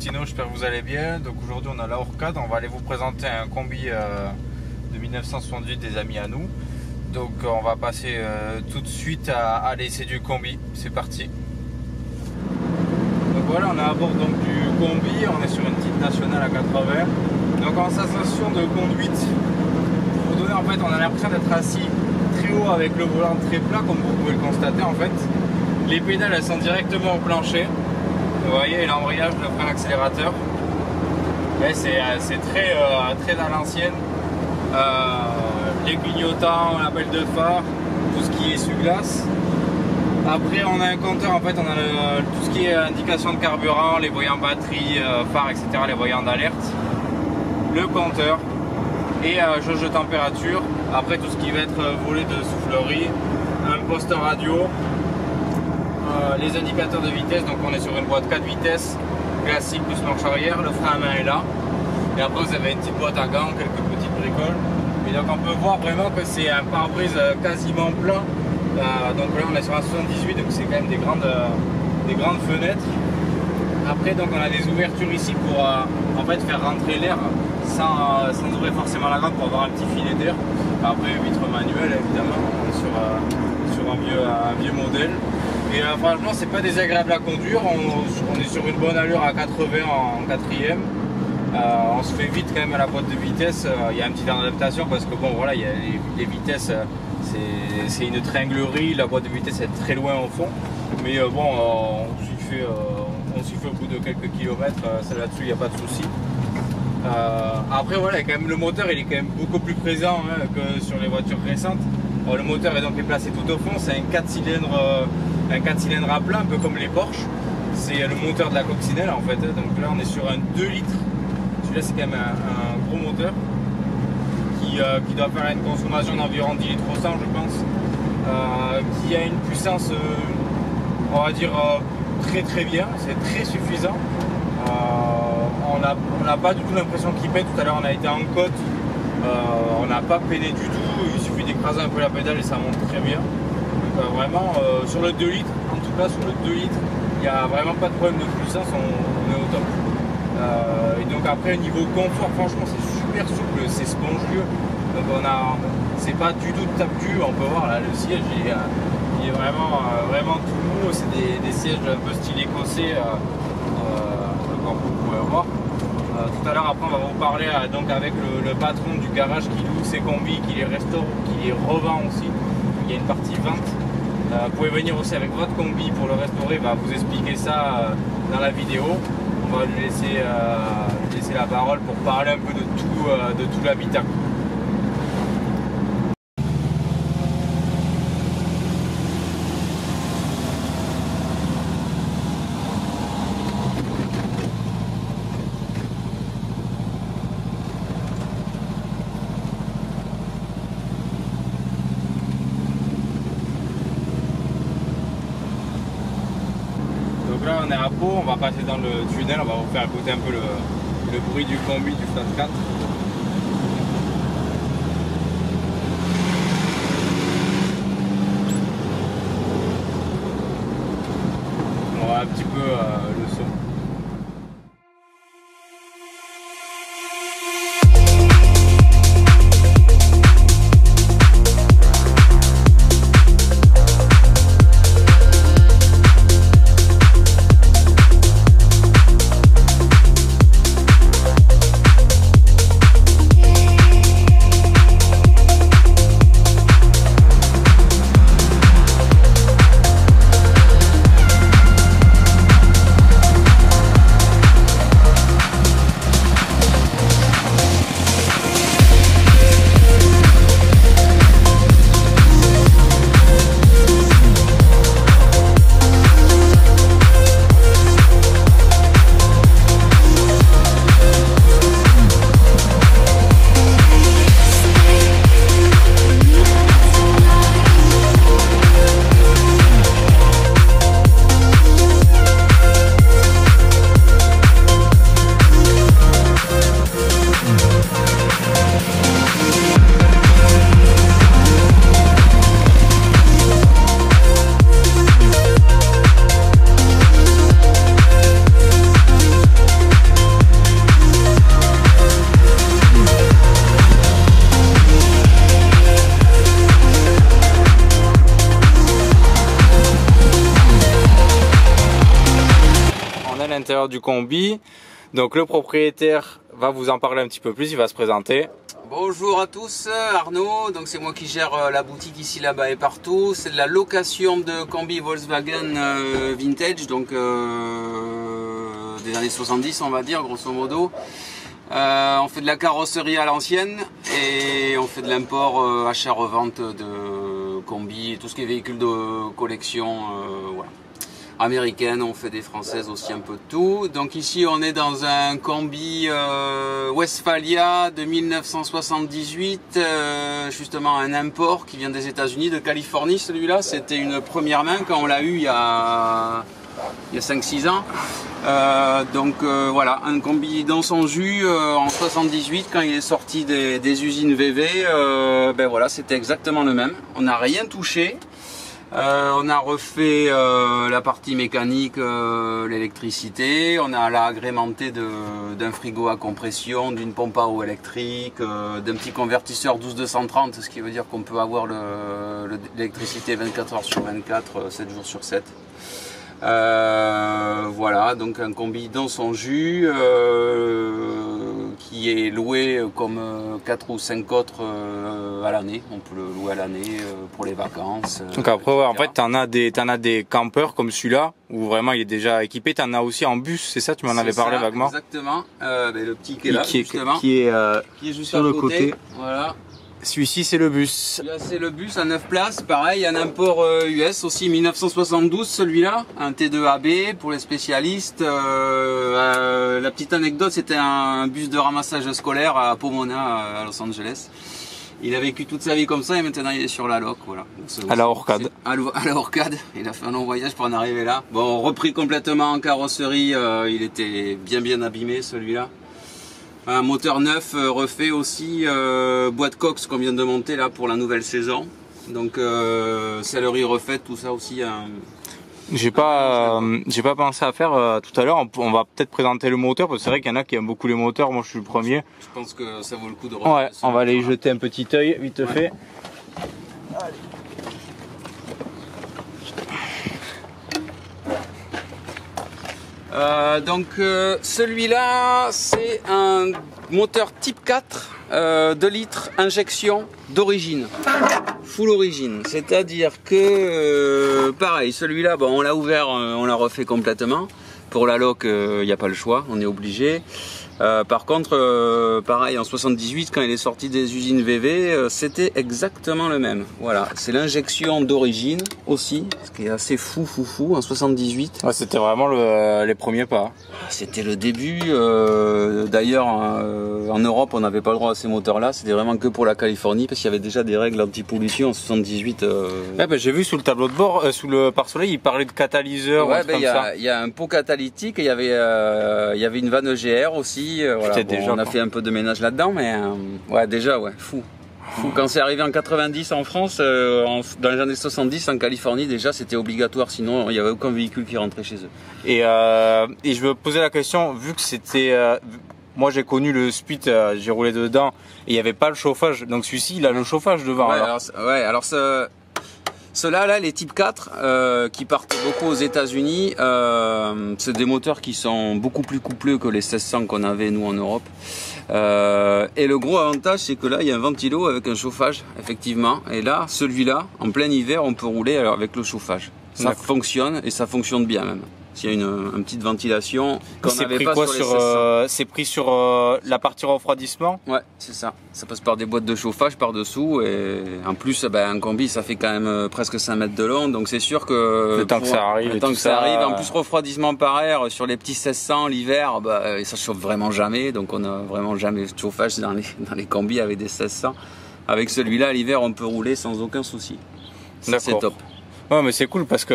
Tino, j'espère que vous allez bien. Donc aujourd'hui on a la Orcade, on va aller vous présenter un combi de 1978 des amis à nous. Donc on va passer tout de suite à l'essai du combi, c'est parti. Donc voilà, on est à bord donc, du combi, on est sur une petite nationale à 80. Donc en sensation de conduite, pour vous donner en fait, on a l'impression d'être assis très haut avec le volant très plat comme vous pouvez le constater en fait. Les pédales elles sont directement au plancher. Vous voyez l'embrayage, le frein, l'accélérateur. C'est très à l'ancienne. Les clignotants, la belle de phare, tout ce qui est essuie-glace. Après on a un compteur, en fait on a tout ce qui est indication de carburant, les voyants batterie, phare, etc. Les voyants d'alerte. Le compteur et jauge de température. Après tout ce qui va être volet de soufflerie, un poste radio. Les indicateurs de vitesse, donc on est sur une boîte 4 vitesses classique plus marche arrière, le frein à main est là et après vous avez une petite boîte à gants, quelques petites bricoles et donc on peut voir vraiment que c'est un pare-brise quasiment plein, donc là on est sur un 78 donc c'est quand même des grandes fenêtres. Après donc on a des ouvertures ici pour en fait faire rentrer l'air sans ouvrir forcément la grande pour avoir un petit filet d'air. Après vitre manuelle évidemment, on est sur un vieux modèle. Et franchement c'est pas désagréable à conduire, on est sur une bonne allure à 80 en quatrième. On se fait vite quand même à la boîte de vitesse, il y a un petit temps d'adaptation parce que bon voilà, il y a les vitesses, c'est une tringlerie, la boîte de vitesse est très loin au fond. Mais bon, on s'y fait au bout de quelques kilomètres, là-dessus il n'y a pas de souci. Après voilà, quand même, le moteur il est quand même beaucoup plus présent hein, que sur les voitures récentes. Le moteur est donc placé tout au fond, c'est un 4 cylindres à plat, un peu comme les Porsche. C'est le moteur de la coccinelle en fait. Donc là on est sur un 2 litres. Celui-là c'est quand même un gros moteur qui doit faire une consommation d'environ 10 litres au 100 je pense. Qui a une puissance on va dire très bien, c'est très suffisant. On n'a pas du tout l'impression qu'il pète. Tout à l'heure on a été en côte, on n'a pas peiné du tout, il suffit d'écraser un peu la pédale et ça monte très bien. Donc, vraiment sur le 2 litres, en tout cas sur le 2 litres, il n'y a vraiment pas de problème de puissance, on est au top. Et donc après niveau confort, franchement c'est super souple, c'est spongieux. Donc c'est pas du tout tape-cul, on peut voir là le siège il est vraiment tout mou, c'est des sièges un peu style écossais. Comme vous pouvez voir. Tout à l'heure après on va vous parler donc avec le patron du garage qui loue ses combis, qui les restaure, qui les revend aussi. Il y a une partie vente. Vous pouvez venir aussi avec votre combi pour le restaurer, il va vous expliquer ça dans la vidéo. On va lui laisser la parole pour parler un peu de tout l'habitacle. Là on est à Pau, on va passer dans le tunnel, on va vous faire écouter un peu le bruit du combi du Flat 4. On voit un petit peu le son. l'intérieur du combi. Donc le propriétaire va vous en parler un petit peu plus, il va se présenter. Bonjour à tous, Arnaud, donc c'est moi qui gère la boutique ici, là-bas et partout. C'est de la location de combi Volkswagen vintage, donc des années 70 on va dire, grosso modo. On fait de la carrosserie à l'ancienne et on fait de l'import, achat-revente de combi, tout ce qui est véhicule de collection, voilà. Américaine, on fait des françaises aussi, un peu de tout. Donc ici on est dans un combi Westphalia de 1978, justement un import qui vient des États-Unis, de Californie. Celui-là, c'était une première main quand on l'a eu il y a 5-6 ans. Voilà, un combi dans son jus en 78 quand il est sorti des usines VV. Ben voilà, c'était exactement le même. On n'a rien touché. On a refait la partie mécanique, l'électricité, on a agrémenté d'un frigo à compression, d'une pompe à eau électrique, d'un petit convertisseur 12-230, ce qui veut dire qu'on peut avoir l'électricité 24 heures sur 24, 7 jours sur 7. Voilà, donc un combi dans son jus qui est loué comme 4 ou 5 autres à l'année. On peut le louer à l'année pour les vacances. Donc après, ouais, en fait, t'en as des campeurs comme celui-là où vraiment il est déjà équipé. T'en as aussi en bus, c'est ça? Tu m'en avais parlé vaguement. Exactement. Le petit qui est là, qui est juste sur le côté. Voilà. Celui-ci c'est le bus. Là c'est le bus à 9 places, pareil, un import US aussi 1972 celui-là, un T2AB pour les spécialistes. La petite anecdote, c'était un bus de ramassage scolaire à Pomona à Los Angeles. Il a vécu toute sa vie comme ça et maintenant il est sur la loc, voilà. À la Orcade. À la Orcade, il a fait un long voyage pour en arriver là. Bon, repris complètement en carrosserie, il était bien abîmé celui-là. Un moteur neuf refait aussi, boîte Cox qu'on vient de monter là pour la nouvelle saison. Donc sellerie refaite, tout ça aussi. J'ai pas pensé à faire tout à l'heure. On va peut-être présenter le moteur parce que c'est vrai qu'il y en a qui aiment beaucoup les moteurs. Moi je suis le premier. Je pense que ça vaut le coup de refaire. Ouais, on va aller y jeter un petit œil vite fait. Allez. Celui-là c'est un moteur type 4 2 litres injection d'origine, full origine, c'est à dire que pareil, celui-là bon, on l'a ouvert, on l'a refait complètement. Pour la loc, il n'y a pas le choix, on est obligé. Par contre, pareil en 78 quand il est sorti des usines VV, c'était exactement le même. Voilà, c'est l'injection d'origine aussi, ce qui est assez fou en 78. Ouais, c'était vraiment les premiers pas. C'était le début. D'ailleurs, en Europe, on n'avait pas le droit à ces moteurs-là. C'était vraiment que pour la Californie parce qu'il y avait déjà des règles anti-pollution en 78. Ouais, ben, j'ai vu sous le tableau de bord, sous le pare-soleil, il parlait de catalyseur. Ouais, il y a un pot catalytique. Il y avait une vanne EGR aussi. Voilà. Bon, on a fait un peu de ménage là-dedans, mais ouais, déjà, ouais, fou. Quand c'est arrivé en 90 en France, dans les années 70 en Californie déjà c'était obligatoire, sinon il n'y avait aucun véhicule qui rentrait chez eux. Et je veux poser la question, vu que c'était, moi j'ai connu le Spit, j'ai roulé dedans et il n'y avait pas le chauffage, donc celui-ci il a le chauffage devant. Ouais, alors ceux-là, les type 4 qui partent beaucoup aux États-Unis, c'est des moteurs qui sont beaucoup plus coupleux que les 1600 qu'on avait nous en Europe. Et le gros avantage, c'est que là, il y a un ventilo avec un chauffage, effectivement. Et là, celui-là, en plein hiver, on peut rouler avec le chauffage. Ça fonctionne et ça fonctionne bien même. S'il y a une petite ventilation qu'on n'avait pas sur les 1600. C'est pris sur la partie refroidissement? Ouais, c'est ça. Ça passe par des boîtes de chauffage par-dessous et en plus, un combi, ça fait quand même presque 5 mètres de long, donc c'est sûr que le temps que ça arrive, en plus refroidissement par air sur les petits 1600 l'hiver, ça chauffe vraiment jamais, donc on a vraiment jamais de chauffage dans les combis avec des 1600. Avec celui-là, l'hiver, on peut rouler sans aucun souci. C'est top. Ouais, mais c'est cool parce que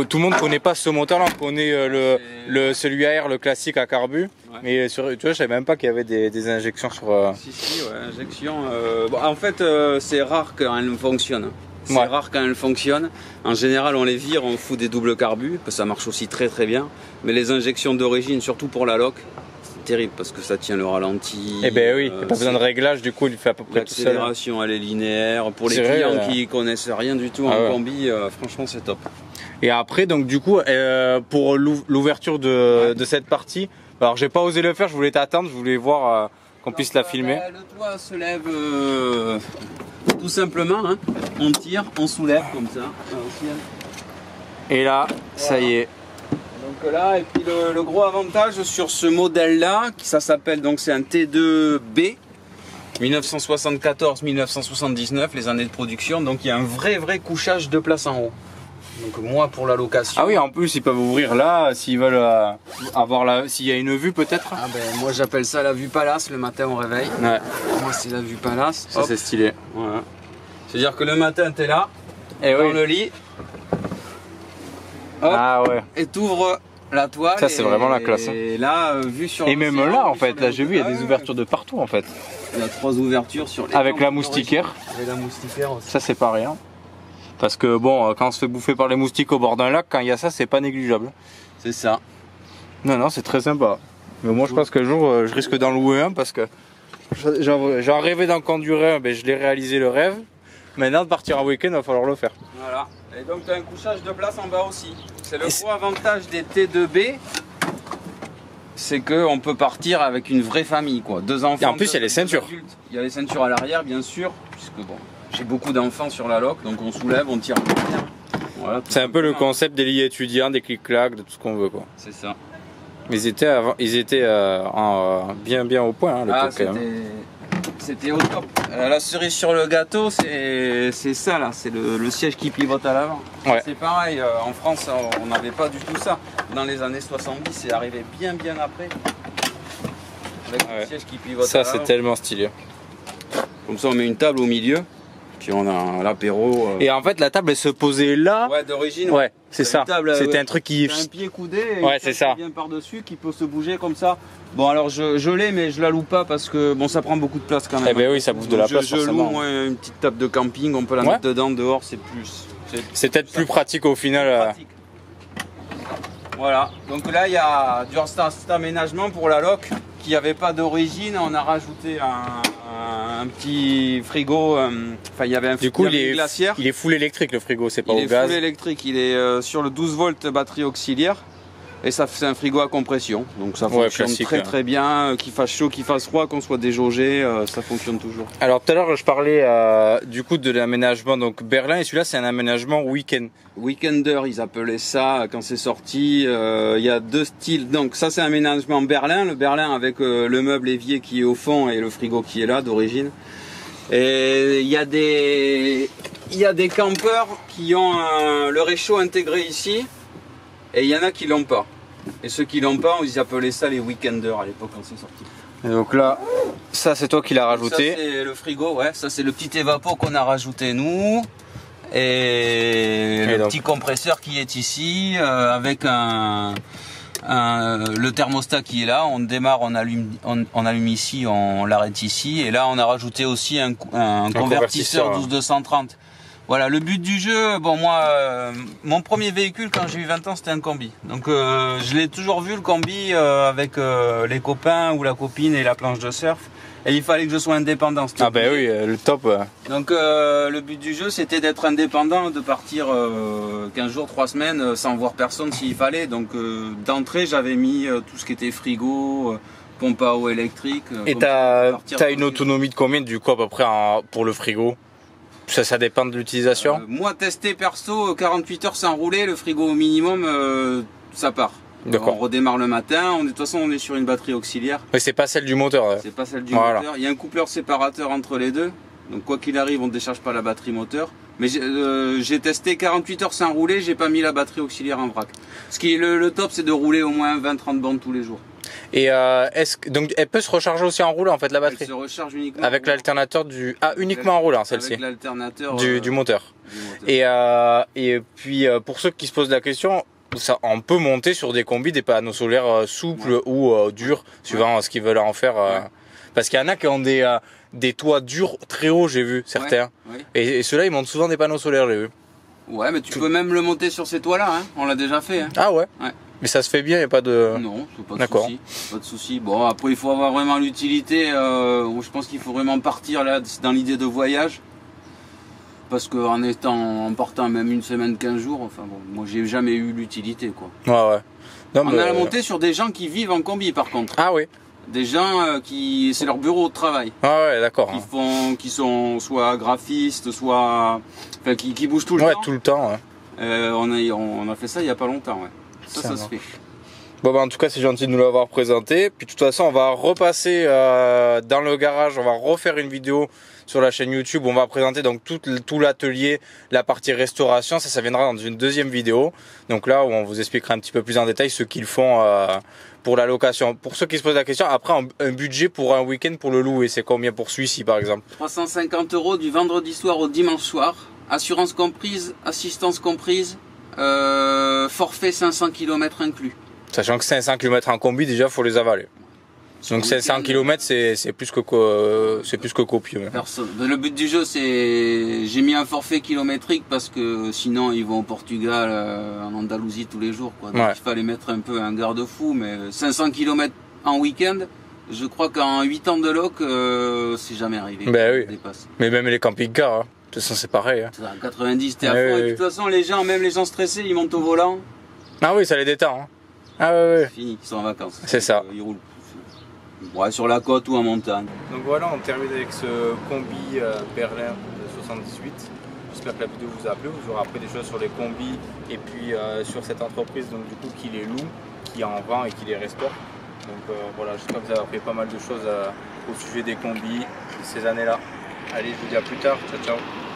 tout le monde connaît pas ce moteur-là. On connaît celui à air, le classique à carbu. Ouais. Mais tu vois, je savais même pas qu'il y avait des injections sur. Si, ouais, injection. En fait, c'est rare quand elles fonctionnent. C'est rare quand elles fonctionnent. En général, on les vire, on fout des doubles carbus, parce que ça marche aussi très bien. Mais les injections d'origine, surtout pour la loc, terrible parce que ça tient le ralenti. Eh ben oui, il n'y a pas besoin de réglage, du coup il fait à peu près tout seul. L'accélération elle est linéaire. Pour les clients qui connaissent rien du tout en combi, franchement c'est top. Et après, donc du coup, pour l'ouverture de cette partie, alors j'ai pas osé le faire, je voulais t'attendre, je voulais voir qu'on puisse la filmer. Le toit se lève tout simplement, hein. On tire, on soulève comme ça. Et là, ça y est. Donc là, et puis le gros avantage sur ce modèle-là, ça s'appelle donc c'est un T2B, 1974-1979, les années de production. Donc il y a un vrai couchage de place en haut. Donc moi pour la location. Ah oui, en plus ils peuvent ouvrir là s'ils veulent avoir s'il y a une vue peut-être. Ah ben moi j'appelle ça la vue palace le matin au réveil. Ouais. Moi c'est la vue palace. Ça c'est stylé. Voilà. C'est-à-dire que le matin t'es là, et dans le lit. Hop, ah ouais. Et t'ouvres la toile. Ça c'est vraiment la classe. Et là, vue sur. Et même là en fait, là j'ai vu il y a des ouvertures de partout en fait. Il y a 3 ouvertures sur les. Avec la moustiquaire. Et la moustiquaire aussi. Ça c'est pas rien. Parce que bon, quand on se fait bouffer par les moustiques au bord d'un lac, quand il y a ça, c'est pas négligeable. C'est ça. Non, c'est très sympa. Mais moi je pense qu'un jour je risque d'en louer un parce que j'en rêvais d'en conduire un, ben, je l'ai réalisé le rêve. Maintenant de partir en week-end, il va falloir le faire. Voilà. Et donc tu as un couchage de place en bas aussi. C'est le gros avantage des T2B. C'est qu'on peut partir avec une vraie famille, quoi. 2 enfants. Et en plus il y a les ceintures. Il y a les ceintures à l'arrière bien sûr. Puisque bon, j'ai beaucoup d'enfants sur la loc, donc on soulève, on tire. Voilà, c'est un peu le concept des lits étudiants, des clic-clac, de tout ce qu'on veut quoi. C'est ça. Ils étaient bien au point hein, ah, c'était au top. La cerise sur le gâteau, c'est ça là, c'est le siège qui pivote à l'avant. Ouais. C'est pareil, en France on n'avait pas du tout ça. Dans les années 70, c'est arrivé bien après. Avec le siège qui pivote à l'avant. Ça c'est tellement stylé. Comme ça on met une table au milieu. Puis on a l'apéro. Et en fait la table elle se posait là. Ouais, d'origine. Ouais, c'est ça. C'était un truc qui. Un pied coudé et ouais, c'est ça. Bien par-dessus qui peut se bouger comme ça. Bon alors je l'ai mais je la loue pas parce que bon ça prend beaucoup de place quand même. Eh ben oui, ça bouffe de la place. Je loue moi une petite table de camping, on peut la mettre dedans, dehors c'est plus. C'est peut-être plus pratique au final. Pratique. Voilà, donc là il y a du cet aménagement pour la loc qui avait pas d'origine, on a rajouté un petit frigo, enfin il y avait un du coup glaciaire. Il est full électrique le frigo, c'est pas au gaz. Il est full électrique, il est sur le 12 volts batterie auxiliaire et ça c'est un frigo à compression, donc ça fonctionne très bien, qu'il fasse chaud, qu'il fasse froid, qu'on soit déjaugé, ça fonctionne toujours. Alors tout à l'heure je parlais du coup de l'aménagement donc Berlin et celui-là c'est un aménagement week-end. Weekender ils appelaient ça quand c'est sorti, il y a 2 styles, donc ça c'est un aménagement Berlin, le Berlin avec le meuble évier qui est au fond et le frigo qui est là d'origine. Et il y a des campeurs qui ont le réchaud intégré ici. Et il y en a qui l'ont pas. Et ceux qui l'ont pas, ils appelaient ça les weekenders à l'époque quand c'est sorti. Et donc là, ça c'est toi qui l'as rajouté. Ça c'est le frigo, ouais. Ça c'est le petit évapo qu'on a rajouté nous. Et le petit compresseur qui est ici avec le thermostat qui est là. On démarre, on allume ici, on l'arrête ici. Et là on a rajouté aussi un convertisseur 12230. Voilà, le but du jeu, bon moi, mon premier véhicule quand j'ai eu 20 ans c'était un combi. Donc je l'ai toujours vu le combi avec les copains ou la copine et la planche de surf. Et il fallait que je sois indépendant. Ah ben oui, le top. Donc le but du jeu c'était d'être indépendant, de partir 15 jours, 3 semaines sans voir personne s'il fallait. Donc d'entrée j'avais mis tout ce qui était frigo, pompe à eau électrique. Et t'as une autonomie de combien du coup à peu près pour le frigo? Ça dépend de l'utilisation. Moi testé perso, 48 heures sans rouler, le frigo au minimum, ça part. On redémarre le matin, de toute façon on est sur une batterie auxiliaire. Mais c'est pas celle du moteur. C'est pas celle du moteur. Il y a un coupleur séparateur entre les deux. Donc quoi qu'il arrive, on ne décharge pas la batterie moteur. Mais j'ai testé 48 heures sans rouler, j'ai pas mis la batterie auxiliaire en vrac. Ce qui est le top, c'est de rouler au moins 20-30 bornes tous les jours. Et donc elle peut se recharger aussi en roulant en fait la batterie. Elle se recharge uniquement avec l'alternateur uniquement en roulant celle-ci. Avec l'alternateur du moteur. Et puis pour ceux qui se posent la question, on peut monter sur des combis des panneaux solaires souples ou durs suivant ce qu'ils veulent en faire. Parce qu'il y en a qui ont des toits durs très hauts, j'ai vu certains. Et ceux-là ils montent souvent des panneaux solaires, j'ai vu. Ouais, mais tu peux même le monter sur ces toits-là, hein. On l'a déjà fait. Hein. Ah ouais. Mais ça se fait bien, il n'y a pas de... Non, pas de souci. Pas de souci. Bon, après, il faut avoir vraiment l'utilité. Je pense qu'il faut vraiment partir là dans l'idée de voyage. parce en partant même une semaine, 15 jours, enfin bon, moi j'ai jamais eu l'utilité quoi. Ouais. Non, on a monté sur des gens qui vivent en combi par contre. Ah oui. Des gens qui, c'est leur bureau de travail. Ah ouais, d'accord. Qui sont soit graphistes, soit, enfin, qui bougent tout le temps. Ouais, tout le temps. Ouais. On a fait ça il y a pas longtemps, ouais. Ça se fait. Bon bah en tout cas c'est gentil de nous l'avoir présenté. Puis de toute façon on va repasser dans le garage, on va refaire une vidéo sur la chaîne YouTube. On va présenter donc tout l'atelier, la partie restauration. Ça viendra dans une deuxième vidéo. Donc là où on vous expliquera un petit peu plus en détail ce qu'ils font pour la location. Pour ceux qui se posent la question, après un budget pour un week-end pour le louer, c'est combien pour celui-ci par exemple? 350 € du vendredi soir au dimanche soir. Assurance comprise, assistance comprise, forfait 500 km inclus. Sachant que 500 km en combi, déjà, faut les avaler. Donc 500 km, c'est plus que copieux. Le but du jeu, c'est j'ai mis un forfait kilométrique parce que sinon ils vont au Portugal, en Andalousie tous les jours, quoi. Donc il fallait mettre un peu un garde-fou, mais 500 km en week-end, je crois qu'en 8 ans de loc, c'est jamais arrivé. Ben oui. Mais même les camping-cars, hein. De toute façon c'est pareil. Hein. 90, t'es à fond. Et puis, de toute façon, même les gens stressés, ils montent au volant. Ah oui, ça les détend. Hein. Ah ouais. C'est fini, ils sont en vacances. C'est ça. Ils roulent. Ouais, sur la côte ou en montagne. Donc voilà, on termine avec ce combi Berlin de 78. J'espère que la vidéo vous a plu. Vous aurez appris des choses sur les combis et puis sur cette entreprise donc du coup qui les loue, qui en vend et qui les restaure. Donc voilà, j'espère que vous avez appris pas mal de choses au sujet des combis ces années-là. Allez, je vous dis à plus tard. Ciao, ciao.